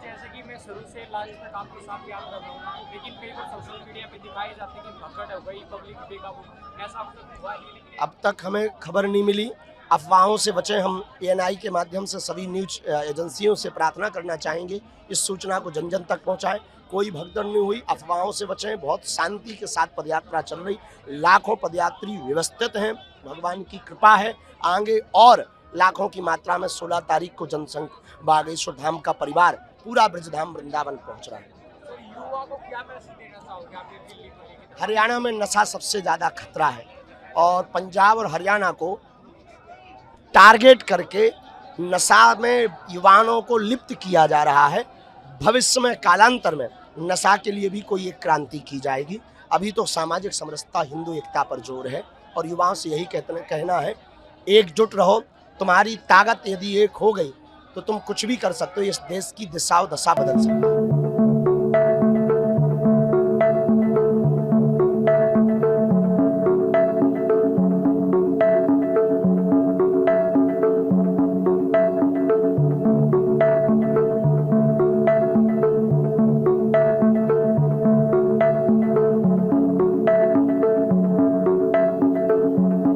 जैसे कि मैं शुरू से लास्ट तक आपके साथ याद कर रहा हूँ, लेकिन कई बार सोशल मीडिया पे दिखाई जाती है कि भगदड़ हो गई, पब्लिक बेकाबू, ऐसा अब तक हुआ नहीं, लेकिन अब तक हमें खबर नहीं मिली। अफवाहों से बचें। हम ANI के माध्यम से सभी न्यूज एजेंसियों से प्रार्थना करना चाहेंगे, इस सूचना को जन जन तक पहुँचाएं। कोई भगदड़ नहीं हुई, अफवाहों से बचें। बहुत शांति के साथ पदयात्रा चल रही, लाखों पदयात्री व्यवस्थित हैं, भगवान की कृपा है। आगे और लाखों की मात्रा में 16 तारीख को जनसंघ बागेश्वर धाम का परिवार पूरा ब्रजधाम वृंदावन पहुंच रहा है। तो युवा को क्या मैसेज देना चाहोगे आप दिल्ली को लेकर? हरियाणा में नशा सबसे ज़्यादा खतरा है और पंजाब और हरियाणा को टारगेट करके नशा में युवाओं को लिप्त किया जा रहा है। भविष्य में, कालांतर में नशा के लिए भी कोई एक क्रांति की जाएगी। अभी तो सामाजिक समरसता, हिंदू एकता पर जोर है और युवाओं से यही कहना है, एकजुट रहो। तुम्हारी ताकत यदि एक हो गई तो तुम कुछ भी कर सकते हो। इस देश की दिशा और दशा बदल सकते हो।